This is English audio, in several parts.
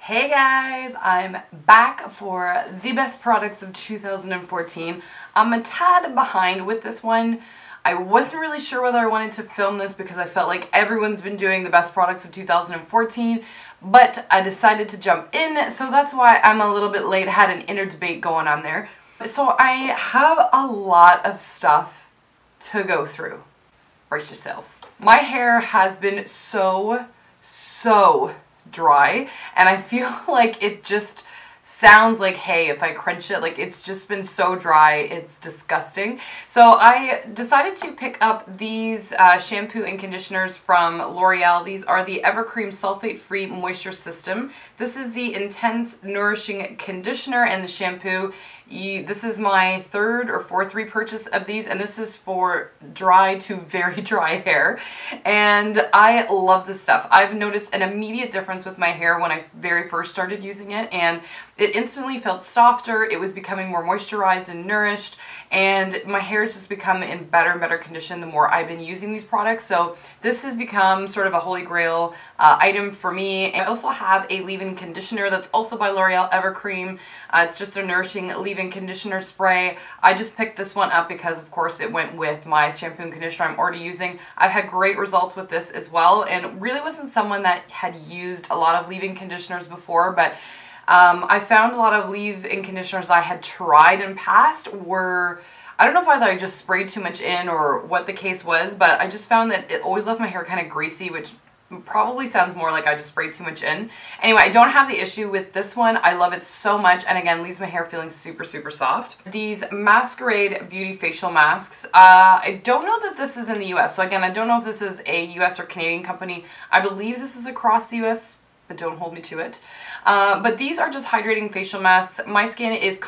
Hey guys, I'm back for the best products of 2014. I'm a tad behind with this one. I wasn't really sure whether I wanted to film this because I felt like everyone's been doing the best products of 2014, but I decided to jump in, so that's why I'm a little bit late. I had an inner debate going on there. So I have a lot of stuff to go through. Brace yourselves. My hair has been so dry, and I feel like it just sounds like hay if I crunch it. Like, it's just been so dry, it's disgusting. So I decided to pick up these shampoo and conditioners from L'Oreal. These are the EverCreme Sulfate-Free Moisture System. This is the Intense Nourishing Conditioner and the shampoo. This is my third or fourth repurchase of these, and this is for dry to very dry hair, and I love this stuff. I've noticed an immediate difference with my hair when I very first started using it, and it instantly felt softer. It was becoming more moisturized and nourished, and my hair has just become in better and better condition the more I've been using these products. So this has become sort of a holy grail item for me. And I also have a leave-in conditioner that's also by L'Oreal EverCreme. It's just a nourishing leave-in conditioner spray. I just picked this one up because, of course, it went with my shampoo and conditioner I'm already using. I've had great results with this as well, and really wasn't someone that had used a lot of leave-in conditioners before, but I found a lot of leave-in conditioners I had tried in past were, I don't know if I just sprayed too much in or what the case was, but I just found that it always left my hair kind of greasy, which probably sounds more like I just sprayed too much in. Anyway, I don't have the issue with this one. I love it so much, and again, leaves my hair feeling super soft. These MaskerAide Beauty facial masks. I don't know that this is in the US, so again, I don't know if this is a US or Canadian company. I believe this is across the US, but don't hold me to it. But these are just hydrating facial masks. My skin is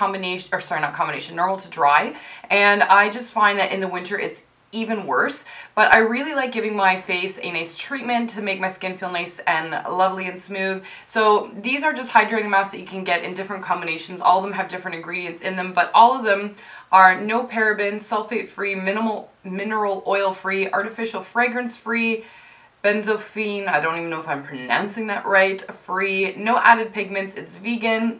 normal to dry, and I just find that in the winter it's even worse, but I really like giving my face a nice treatment to make my skin feel nice and lovely and smooth. So these are just hydrating masks that you can get in different combinations. All of them have different ingredients in them, but all of them are no parabens, sulfate-free, mineral oil-free, artificial fragrance-free, benzophene, I don't even know if I'm pronouncing that right, free, no added pigments, it's vegan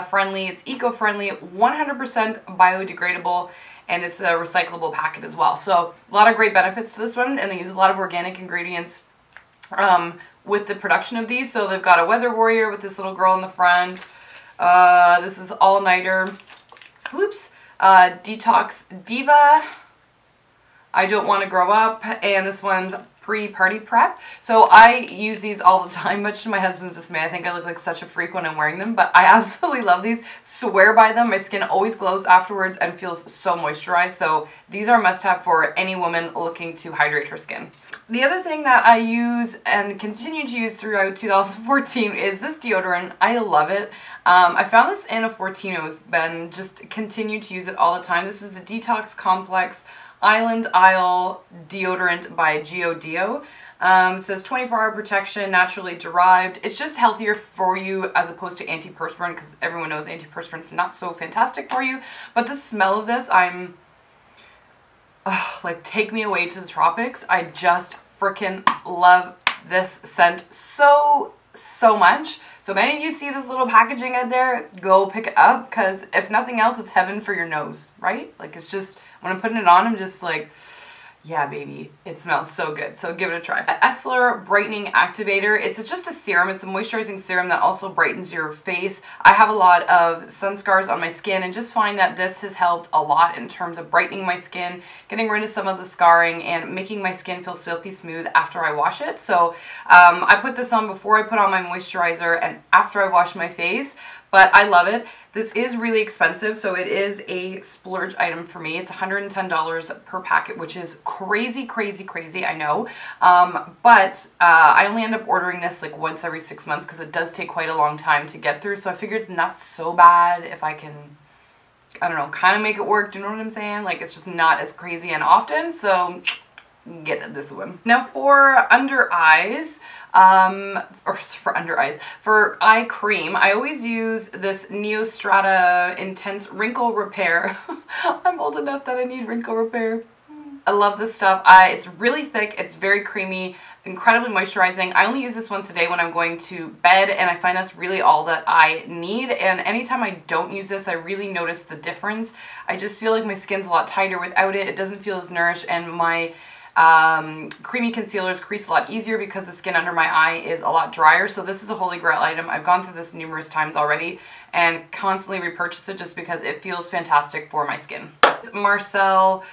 friendly, it's eco-friendly, 100% biodegradable, and it's a recyclable packet as well. So a lot of great benefits to this one, and they use a lot of organic ingredients with the production of these. So they've got a weather warrior with this little girl in the front. This is all-nighter. Whoops. Detox Diva. I don't want to grow up, and this one's pre-party prep. So I use these all the time, much to my husband's dismay. I think I look like such a freak when I'm wearing them, but I absolutely love these. Swear by them. My skin always glows afterwards and feels so moisturized. So these are a must-have for any woman looking to hydrate her skin. The other thing that I use and continue to use throughout 2014 is this deodorant. I love it. I found this in a Fortino's bin, just continue to use it all the time. This is the Detox Complex Island Isle deodorant by Geo Deo. It says 24-hour protection, naturally derived. It's just healthier for you as opposed to antiperspirant, because everyone knows antiperspirant's not so fantastic for you. But the smell of this, like, take me away to the tropics. I just freaking love this scent so much. So if any of you see this little packaging out there, go pick it up, because if nothing else, it's heaven for your nose, right? Like, it's just, when I'm putting it on, I'm just like, yeah, baby, it smells so good. So give it a try. Eslor Brightening Activator. It's just a serum. It's a moisturizing serum that also brightens your face. I have a lot of sun scars on my skin, and just find that this has helped a lot in terms of brightening my skin, getting rid of some of the scarring, and making my skin feel silky smooth after I wash it. So I put this on before I put on my moisturizer and after I wash my face, but I love it. This is really expensive, so it is a splurge item for me. It's $110 per packet, which is crazy, I know. But I only end up ordering this like once every 6 months because it does take quite a long time to get through. So I figured it's not so bad if I can, I don't know, kind of make it work. Do you know what I'm saying? Like, it's just not as crazy and often, so get this one. Now for under eyes, for eye cream, I always use this Strana Intense Wrinkle Repair. I'm old enough that I need wrinkle repair. I love this stuff. It's really thick, it's very creamy, incredibly moisturizing. I only use this once a day when I'm going to bed, and I find that's really all that I need. And anytime I don't use this, I really notice the difference. I just feel like my skin's a lot tighter without it. It doesn't feel as nourished, and my creamy concealers crease a lot easier because the skin under my eye is a lot drier. So this is a holy grail item. I've gone through this numerous times already and constantly repurchase it just because it feels fantastic for my skin. It's Marcelle.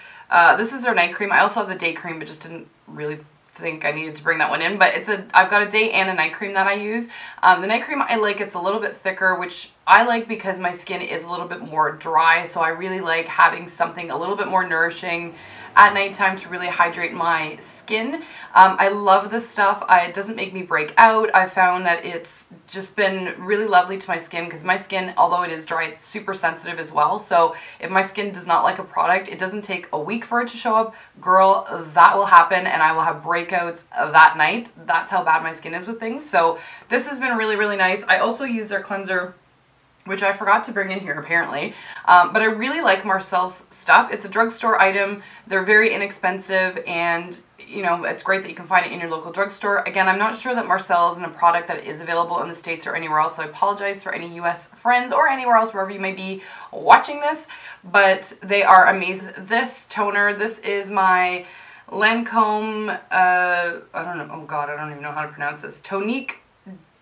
This is their night cream. I also have the day cream, but just didn't really think I needed to bring that one in. But I've got a day and a night cream that I use. The night cream I like, it's a little bit thicker, which I like because my skin is a little bit more dry. So I really like having something a little bit more nourishing at nighttime to really hydrate my skin. I love this stuff. It doesn't make me break out. I found that it's just been really lovely to my skin because my skin, although it is dry, it's super sensitive as well. So if my skin does not like a product, it doesn't take a week for it to show up. Girl, that will happen and I will have breakouts that night. That's how bad my skin is with things. So this has been really, really nice. I also use their cleanser, which I forgot to bring in here apparently. But I really like Marcelle's stuff. It's a drugstore item. They're very inexpensive, and you know, it's great that you can find it in your local drugstore. Again, I'm not sure that Marcelle isn't a product that is available in the States or anywhere else, so I apologize for any US friends or anywhere else wherever you may be watching this, but they are amazing. This toner, this is my Lancome, I don't know, oh god, I don't even know how to pronounce this. Tonique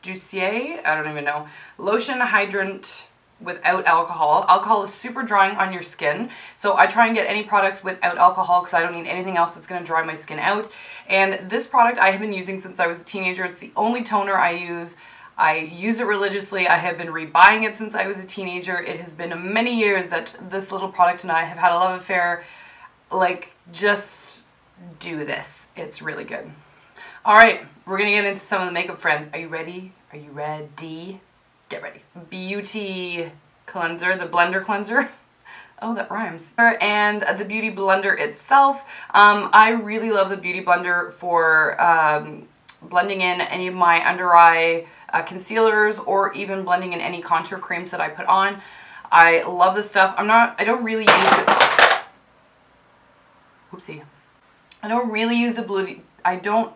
Doucier, I don't even know. Lotion hydrant without alcohol. Alcohol is super drying on your skin, so I try and get any products without alcohol because I don't need anything else that's going to dry my skin out. And this product I have been using since I was a teenager. It's the only toner I use. I use it religiously. I have been rebuying it since I was a teenager. It has been many years that this little product and I have had a love affair. Like, just do this. It's really good. Alright, we're going to get into some of the makeup friends. Are you ready? Are you ready? Get ready. Beauty cleanser, the blender cleanser. Oh, that rhymes. And the beauty blender itself. I really love the beauty blender for blending in any of my under eye concealers, or even blending in any contour creams that I put on. I love this stuff. I don't really use it. Oopsie. I don't really use the beauty. I don't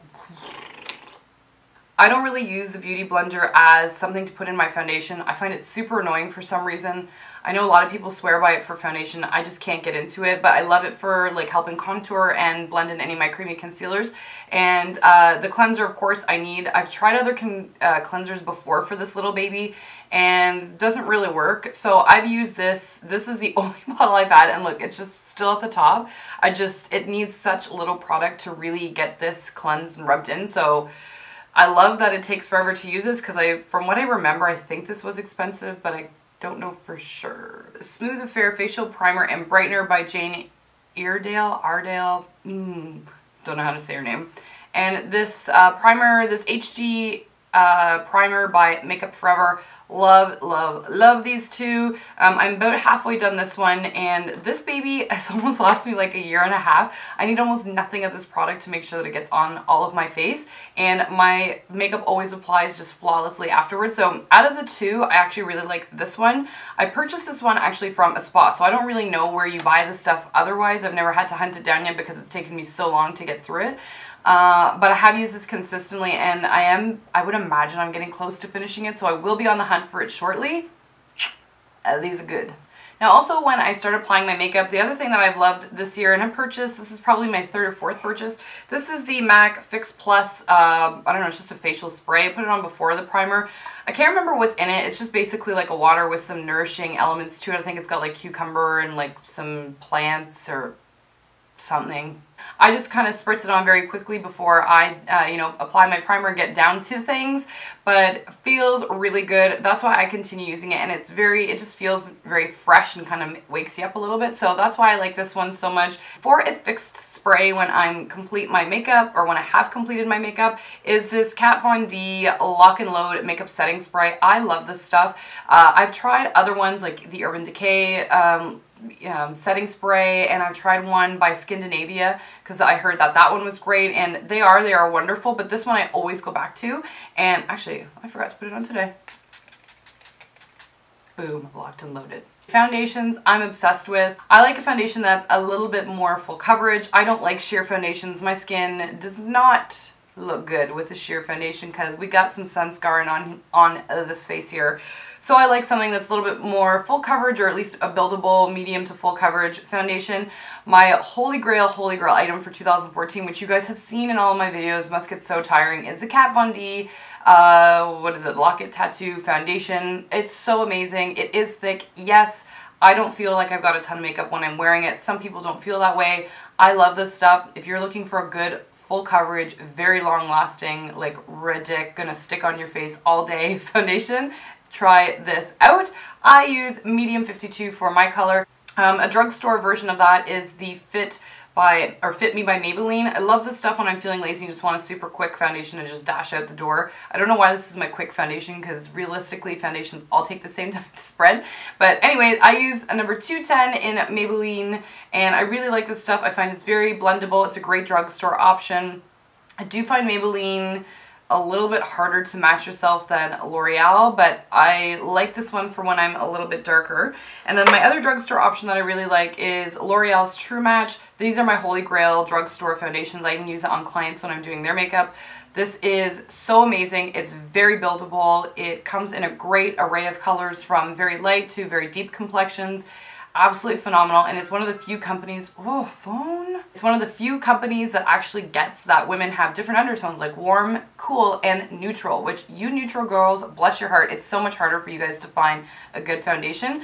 really use the beauty blender as something to put in my foundation. I find it super annoying for some reason. I know a lot of people swear by it for foundation. I just can't get into it, but I love it for like helping contour and blend in any of my creamy concealers. And the cleanser, of course, I need. I've tried other cleansers before for this little baby and doesn't really work. So I've used this. This is the only bottle I've had, and look, it's just still at the top. It needs such little product to really get this cleansed and rubbed in. So I love that it takes forever to use this because from what I remember, I think this was expensive, but I don't know for sure. Smooth Affair Facial Primer and Brightener by Iredale. Don't know how to say her name. And this primer, this HD primer by Makeup Forever. Love, love, love these two. I'm about halfway done this one, and this baby has almost lasted me like 1.5 years. I need almost nothing of this product to make sure that it gets on all of my face, and my makeup always applies just flawlessly afterwards. So out of the two, I actually really like this one. I purchased this one actually from a spa, so I don't really know where you buy this stuff otherwise. I've never had to hunt it down yet because it's taken me so long to get through it. But I have used this consistently, and I would imagine I'm getting close to finishing it, so I will be on the hunt for it shortly. These are good. Now also, when I started applying my makeup, the other thing that I've loved this year, and I purchased, this is probably my 3rd or 4th purchase, this is the MAC Fix Plus, I don't know, it's just a facial spray. I put it on before the primer. I can't remember what's in it. It's just basically like a water with some nourishing elements to it. I think it's got like cucumber and like some plants or something. I just kind of spritz it on very quickly before I, you know, apply my primer and get down to things, but feels really good. That's why I continue using it, and it just feels very fresh and kind of wakes you up a little bit. So that's why I like this one so much. For a fixed spray when I'm complete my makeup, or when I have completed my makeup, is this Kat Von D Lock and Load Makeup Setting Spray. I love this stuff. I've tried other ones like the Urban Decay setting spray, and I've tried one by Skindinavia because I heard that one was great, and they are wonderful, but this one I always go back to. And actually, I forgot to put it on today. Boom, locked and loaded. Foundations I'm obsessed with. I like a foundation that's a little bit more full coverage. I don't like sheer foundations. My skin does not look good with the sheer foundation because we got some sun scarring on this face here. So I like something that's a little bit more full coverage, or at least a buildable medium to full coverage foundation. My holy grail item for 2014, which you guys have seen in all of my videos, must get so tiring, is the Kat Von D, what is it, Lockit Tattoo Foundation. It's so amazing. It is thick. Yes, I don't feel like I've got a ton of makeup when I'm wearing it. Some people don't feel that way. I love this stuff. If you're looking for a good full coverage, very long lasting, like ridiculous, gonna stick on your face all day foundation, try this out. I use medium 52 for my color. A drugstore version of that is the Fit Me by Maybelline. I love this stuff when I'm feeling lazy and just want a super quick foundation to just dash out the door. I don't know why this is my quick foundation, because realistically foundations all take the same time to spread. But anyway, I use a number 210 in Maybelline, and I really like this stuff. I find it's very blendable. It's a great drugstore option. I do find Maybelline a little bit harder to match yourself than L'Oreal, but I like this one for when I'm a little bit darker. And then my other drugstore option that I really like is L'Oreal's True Match. These are my holy grail drugstore foundations. I even use it on clients when I'm doing their makeup. This is so amazing. It's very buildable. It comes in a great array of colors from very light to very deep complexions. Absolutely phenomenal, and it's one of the few companies, it's one of the few companies that actually gets that women have different undertones, like warm, cool, and neutral, which you neutral girls, bless your heart, it's so much harder for you guys to find a good foundation.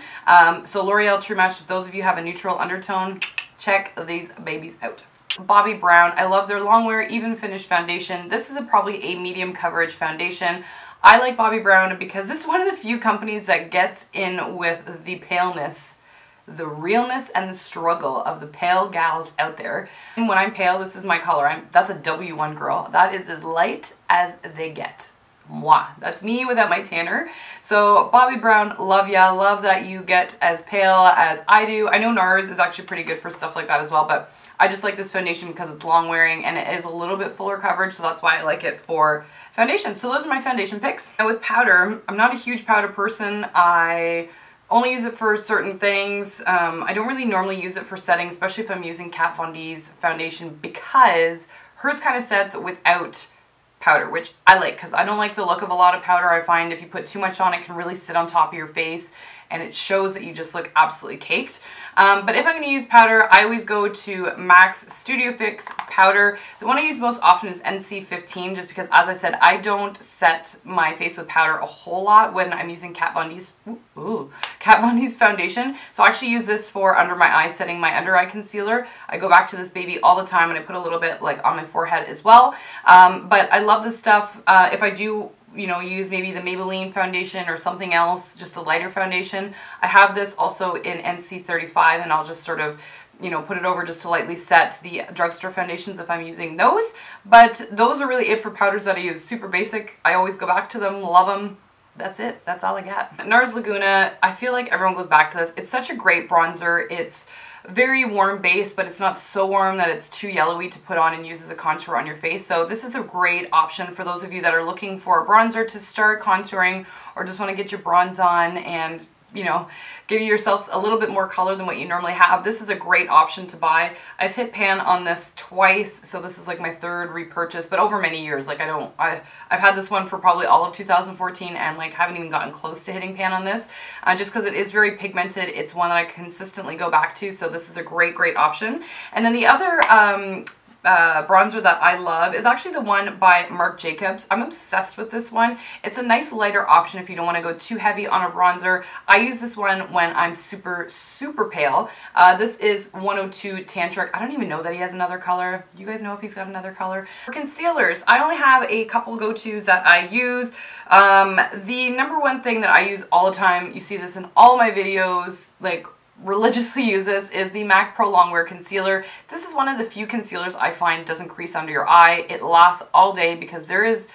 So L'Oreal True Match, if those of you have a neutral undertone, check these babies out. Bobbi Brown, I love their Longwear Even Finish Foundation. This is probably a medium coverage foundation. I like Bobbi Brown because this is one of the few companies that gets in with the paleness, the realness, and the struggle of the pale gals out there. And when I'm pale, this is my color. That's a W1 girl. That is as light as they get. Mwah. That's me without my tanner. So Bobbi Brown, love ya. Love that you get as pale as I do. I know Nars is actually pretty good for stuff like that as well, but I just like this foundation because it's long wearing and it is a little bit fuller coverage, so that's why I like it for foundation. So those are my foundation picks. Now with powder, I'm not a huge powder person. I only use it for certain things. I don't really normally use it for setting, especially if I'm using Kat Von D's foundation, because hers kind of sets without powder, which I like because I don't like the look of a lot of powder. I find if you put too much on, it can really sit on top of your face and it shows that you just look absolutely caked. But if I'm going to use powder, I always go to MAC's Studio Fix powder. The one I use most often is NC15, just because, as I said, I don't set my face with powder a whole lot when I'm using Kat Von D's foundation. So I actually use this for under my eye, setting my under eye concealer. I go back to this baby all the time, and I put a little bit like on my forehead as well. But I love this stuff. If I do, you know, use maybe the Maybelline foundation or something else, just a lighter foundation, I have this also in NC35, and I'll just sort of, you know, put it over just to lightly set the drugstore foundations if I'm using those. But those are really it for powders that I use. Super basic. I always go back to them, love them. That's it. That's all I got. Nars Laguna, I feel like everyone goes back to this. It's such a great bronzer. It's very warm base, but it's not so warm that it's too yellowy to put on and use as a contour on your face. So this is a great option for those of you that are looking for a bronzer to start contouring, or just want to get your bronze on and, you know, give yourself a little bit more color than what you normally have. This is a great option to buy. I've hit pan on this twice, so this is like my third repurchase, but over many years. Like I've had this one for probably all of 2014 and like haven't even gotten close to hitting pan on this, just because it is very pigmented. It's one that I consistently go back to, so this is a great option. And then the other bronzer that I love is actually the one by Marc Jacobs. I'm obsessed with this one. It's a nice lighter option if you don't want to go too heavy on a bronzer. I use this one when I'm super pale. This is 102 Tantric. I don't even know that he has another color. You guys know if he's got another color? For concealers, I only have a couple go-tos that I use. The number one thing that I use all the time, you see this in all my videos, like religiously use this, is the MAC Prolongwear concealer. This is one of the few concealers I find doesn't crease under your eye. It lasts all day, because there is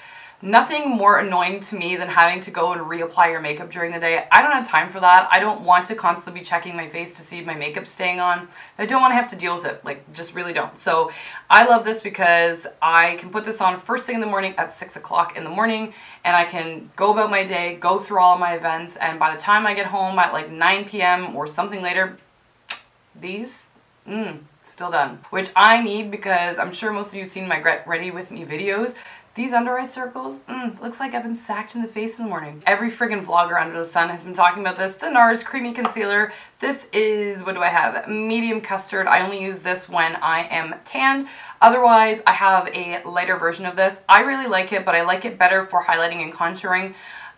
nothing more annoying to me than having to go and reapply your makeup during the day. I don't have time for that. I don't want to constantly be checking my face to see if my makeup's staying on. I don't want to have to deal with it, like just really don't. So I love this because I can put this on first thing in the morning at 6 o'clock in the morning, and I can go about my day, go through all of my events, and by the time I get home at like 9 p.m. or something later, these, still still done, which I need because I'm sure most of you have seen my Get Ready With Me videos. These under eye circles, looks like I've been sacked in the face in the morning. Every friggin' vlogger under the sun has been talking about this. The Nars Creamy Concealer. This is, what do I have? Medium custard. I only use this when I am tanned. Otherwise, I have a lighter version of this. I really like it, but I like it better for highlighting and contouring.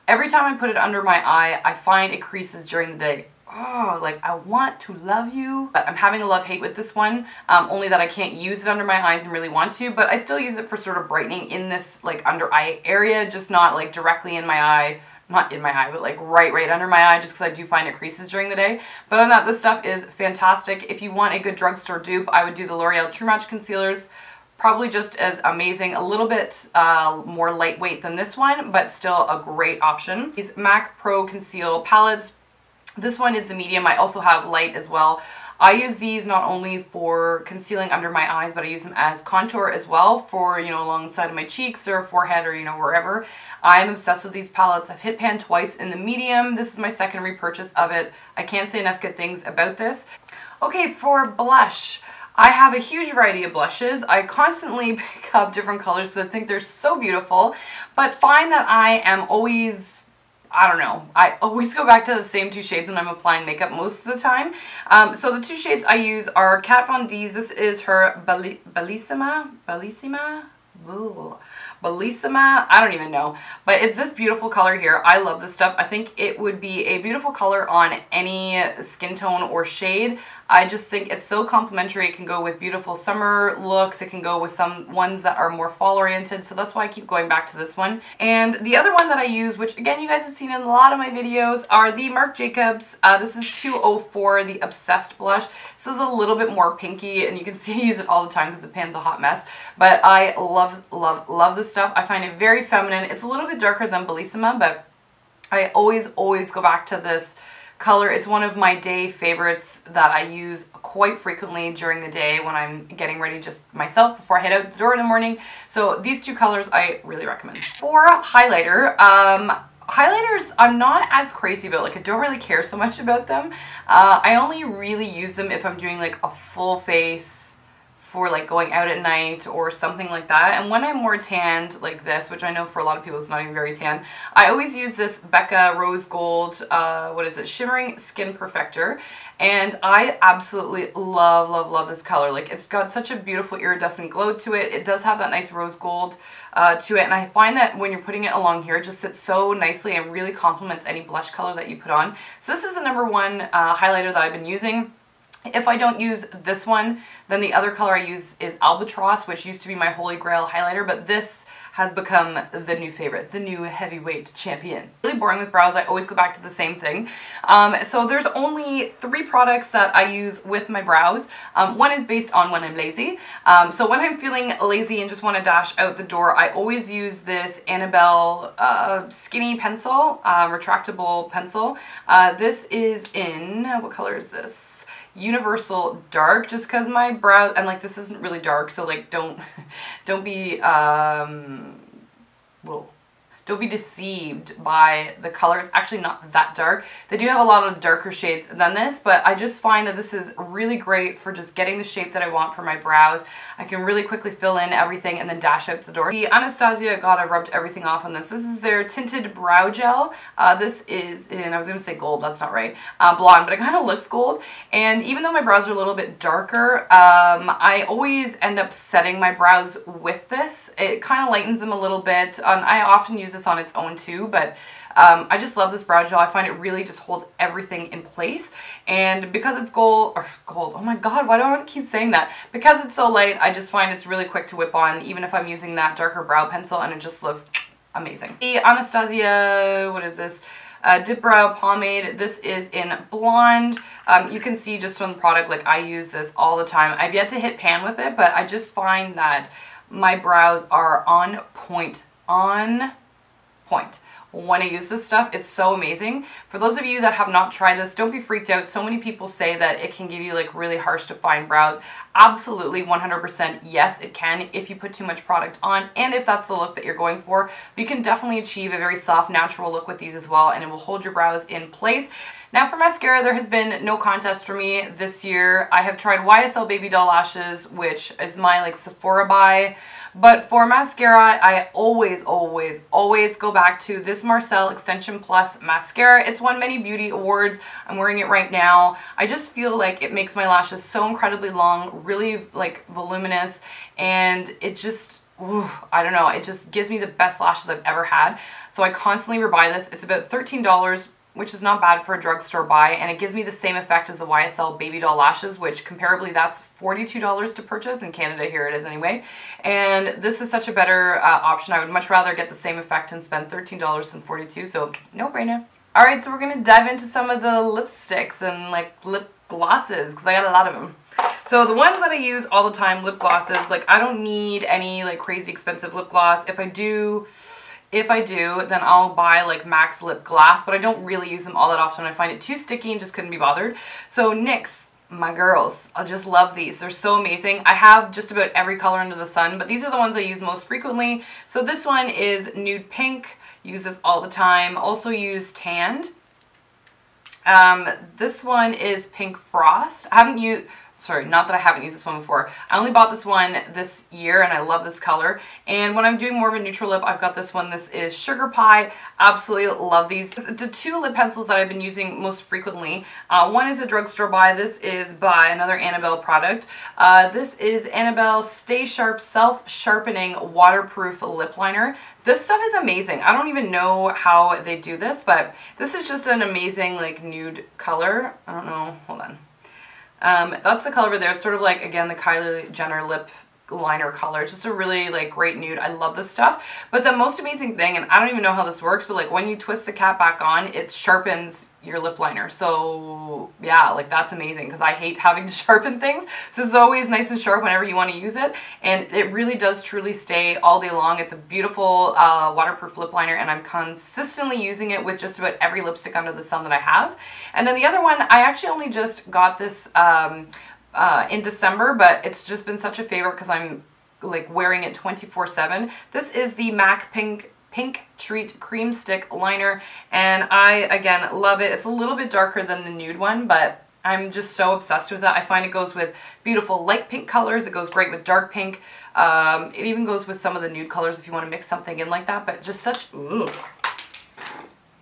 Every time I put it under my eye, I find it creases during the day. Oh, like I want to love you. But I'm having a love-hate with this one, only that I can't use it under my eyes and really want to, but I still use it for sort of brightening in this like under eye area, just not like directly in my eye. Not in my eye, but like right under my eye, just because I do find it creases during the day. But on that, this stuff is fantastic. If you want a good drugstore dupe, I would do the L'Oreal True Match Concealers. Probably just as amazing, a little bit more lightweight than this one, but still a great option. These MAC Pro Conceal palettes. This one is the medium. I also have light as well. I use these not only for concealing under my eyes, but I use them as contour as well for, you know, along the side of my cheeks or forehead or, you know, wherever. I'm obsessed with these palettes. I've hit pan twice in the medium. This is my second repurchase of it. I can't say enough good things about this. Okay, for blush. I have a huge variety of blushes. I constantly pick up different colors because I think they're so beautiful, but find that I am always, I don't know, I always go back to the same two shades when I'm applying makeup most of the time. So the two shades I use are Kat Von D's. This is her Bellisima? Bellisima? I don't even know. But it's this beautiful color here. I love this stuff. I think it would be a beautiful color on any skin tone or shade. I just think it's so complimentary. It can go with beautiful summer looks. It can go with some ones that are more fall oriented. So that's why I keep going back to this one. And the other one that I use, which again you guys have seen in a lot of my videos, are the Marc Jacobs. This is 204, the Obsessed blush. This is a little bit more pinky, and you can see I use it all the time because the pan's a hot mess. But I love this stuff. I find it very feminine. It's a little bit darker than Bellisima, but I always go back to this color. It's one of my day favorites that I use quite frequently during the day when I'm getting ready just myself before I head out the door in the morning. So these two colors I really recommend. For highlighter, highlighters I'm not as crazy about. Like I don't really care so much about them. I only really use them if I'm doing like a full face for like going out at night or something like that. And when I'm more tanned like this, which I know for a lot of people is not even very tan, I always use this Becca Rose Gold, what is it, Shimmering Skin Perfector. And I absolutely love this color. Like it's got such a beautiful iridescent glow to it. It does have that nice rose gold to it. And I find that when you're putting it along here, it just sits so nicely and really complements any blush color that you put on. So this is the #1 highlighter that I've been using. If I don't use this one, then the other color I use is Albatross, which used to be my holy grail highlighter, but this has become the new favorite, the new heavyweight champion. Really boring with brows, I always go back to the same thing. So there's only 3 products that I use with my brows. One is based on when I'm lazy. So when I'm feeling lazy and just want to dash out the door, I always use this Annabelle skinny pencil, retractable pencil. This is in, what color is this? Universal Dark, just because my brows, and like this isn't really dark, so like don't be don't be deceived by the color. It's actually not that dark. They do have a lot of darker shades than this, but I just find that this is really great for just getting the shape that I want for my brows. I can really quickly fill in everything and then dash out the door. The Anastasia, God, I rubbed everything off on this. This is their tinted brow gel. This is in, I was going to say gold, that's not right, blonde, but it kind of looks gold. And even though my brows are a little bit darker, I always end up setting my brows with this. It kind of lightens them a little bit. I often use this on its own too, but I just love this brow gel. I find it really just holds everything in place, and because it's gold, oh my god, why do I want to keep saying that? Because it's so light, I just find it's really quick to whip on, even if I'm using that darker brow pencil, and it just looks amazing. The Anastasia, what is this? Dip Brow Pomade. This is in blonde. You can see just from the product, like I use this all the time. I've yet to hit pan with it, but I just find that my brows are on point when I use this stuff. It's so amazing. For those of you that have not tried this, don't be freaked out. So many people say that it can give you like really harsh defined brows. Absolutely 100% yes, it can if you put too much product on and if that's the look that you're going for. But you can definitely achieve a very soft, natural look with these as well, and it will hold your brows in place. Now for mascara, there has been no contest for me this year. I have tried YSL Baby Doll Lashes, which is my like Sephora buy. But for mascara, I always go back to this Marcelle Extension Plus mascara. It's won many beauty awards. I'm wearing it right now. I just feel like it makes my lashes so incredibly long, really like voluminous, and it just, I don't know, it just gives me the best lashes I've ever had. So I constantly rebuy this. It's about $13, which is not bad for a drugstore buy, and it gives me the same effect as the YSL Baby Doll Lashes, which comparably that's $42 to purchase. In Canada, here it is anyway. And this is such a better option. I would much rather get the same effect and spend $13 than $42, so no brainer. Alright, so we're going to dive into some of the lipsticks and like lip glosses, because I got a lot of them. So the ones that I use all the time, lip glosses, like I don't need any like crazy expensive lip gloss. If I do, then I'll buy like MAC's lip gloss, but I don't really use them all that often. I find it too sticky and just couldn't be bothered. So NYX, my girls, I just love these. They're so amazing. I have just about every color under the sun, but these are the ones I use most frequently. So this one is Nude Pink. Use this all the time. Also use Tanned. This one is Pink Frost. I haven't used... Sorry, not that I haven't used this one before. I only bought this one this year and I love this color. And when I'm doing more of a neutral lip, I've got this one. This is Sugar Pie. Absolutely love these. The two lip pencils that I've been using most frequently, one is a drugstore buy. This is by another Annabelle product. This is Annabelle Stay Sharp Self-Sharpening Waterproof Lip Liner. This stuff is amazing. I don't even know how they do this, but this is just an amazing like nude color. I don't know. Hold on. That's the color over there. It's sort of like, again, the Kylie Jenner lip liner color. It's just a really like great nude. I love this stuff. But the most amazing thing, and I don't even know how this works, but like when you twist the cap back on, it sharpens your lip liner. So yeah, like that's amazing because I hate having to sharpen things. So this is always nice and sharp whenever you want to use it, and it really does truly stay all day long. It's a beautiful waterproof lip liner, and I'm consistently using it with just about every lipstick under the sun that I have. And then the other one, I actually only just got this in December, but it's just been such a favorite because I'm like wearing it 24/7. This is the MAC Pink Treat Cream Stick Liner, and I, again, love it. It's a little bit darker than the nude one, but I'm just so obsessed with it. I find it goes with beautiful light pink colors. It goes great with dark pink. It even goes with some of the nude colors if you want to mix something in like that, but just such... Ooh.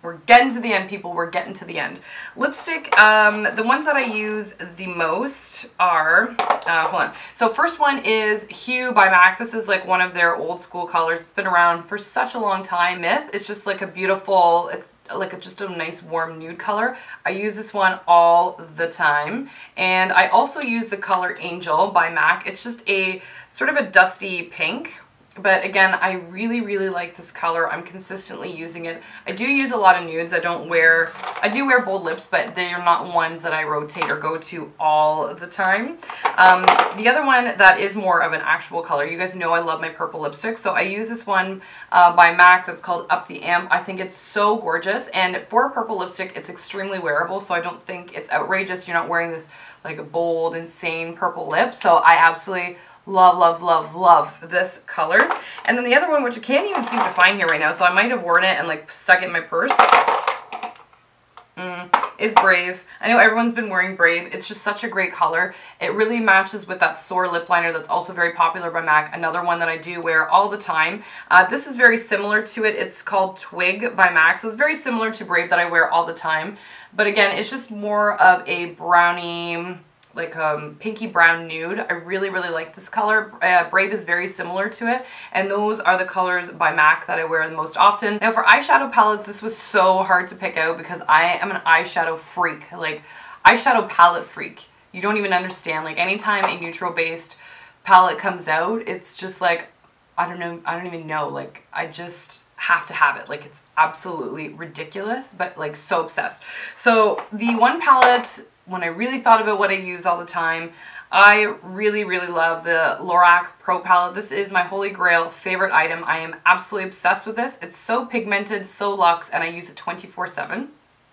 We're getting to the end, people. We're getting to the end. Lipstick, the ones that I use the most are, hold on. So first one is Hue by MAC. This is like one of their old school colors. It's been around for such a long time. Myth. It's just like a beautiful, it's like just a nice warm nude color. I use this one all the time. And I also use the color Angel by MAC. It's just a sort of a dusty pink. But again, I really like this color. I'm consistently using it. I do use a lot of nudes. I do wear bold lips, but they are not ones that I rotate or go to all the time. The other one that is more of an actual color, you guys know I love my purple lipstick, so I use this one by MAC that's called Up the Amp. I think it's so gorgeous, and for a purple lipstick, it's extremely wearable, so I don't think it's outrageous. You're not wearing this like a bold, insane purple lip, so I absolutely love this color. And then the other one, which I can't even seem to find here right now, so I might have worn it and like stuck it in my purse, is Brave. I know everyone's been wearing Brave. It's just such a great color. It really matches with that Soar lip liner that's also very popular by MAC, another one that I do wear all the time. This is very similar to it. It's called Twig by MAC, so it's very similar to Brave that I wear all the time. But again, it's just more of a brownie, like pinky brown nude. I really like this color. Brave is very similar to it, and those are the colors by MAC that I wear the most often. Now for eyeshadow palettes, this was so hard to pick out because I am an eyeshadow freak, like eyeshadow palette freak. You don't even understand. Like anytime a neutral based palette comes out, it's just like, I don't even know, like I just have to have it. Like it's absolutely ridiculous, but like so obsessed. So the one palette, when I really thought about what I use all the time, I really, really love the Lorac Pro Palette. This is my holy grail favorite item. I am absolutely obsessed with this. It's so pigmented, so luxe, and I use it 24/7.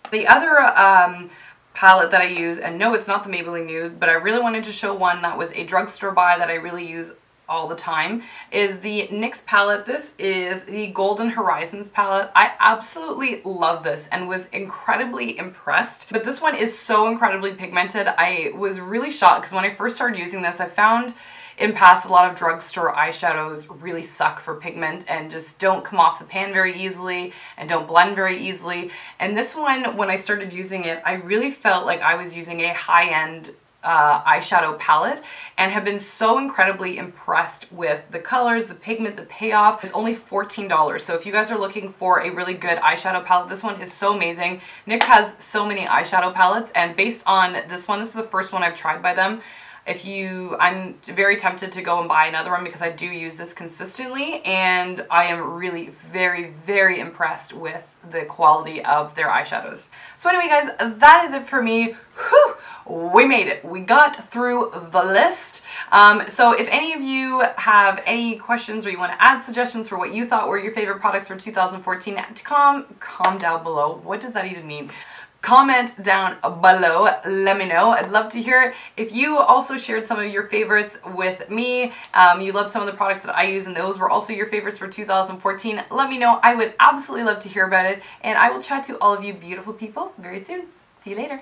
The other palette that I use, and no, it's not the Maybelline Nude, but I really wanted to show one that was a drugstore buy that I really use all the time, is the NYX palette. This is the Golden Horizons palette. I absolutely love this and was incredibly impressed, but this one is so incredibly pigmented. I was really shocked because when I first started using this, I found in past a lot of drugstore eyeshadows really suck for pigment and just don't come off the pan very easily and don't blend very easily. And this one, when I started using it, I really felt like I was using a high-end eyeshadow palette and have been so incredibly impressed with the colors, the pigment, the payoff. It's only $14, so if you guys are looking for a really good eyeshadow palette, this one is so amazing. NYX has so many eyeshadow palettes, and based on this one, this is the first one I've tried by them. I'm very tempted to go and buy another one because I do use this consistently, and I am really very, very impressed with the quality of their eyeshadows. So anyway guys, that is it for me. Whew, we made it. We got through the list. So if any of you have any questions or you want to add suggestions for what you thought were your favorite products for 2014, calm down below. What does that even mean? Comment down below, let me know. I'd love to hear it. If you also shared some of your favorites with me, you love some of the products that I use and those were also your favorites for 2014, let me know. I would absolutely love to hear about it, and I will chat to all of you beautiful people very soon. See you later.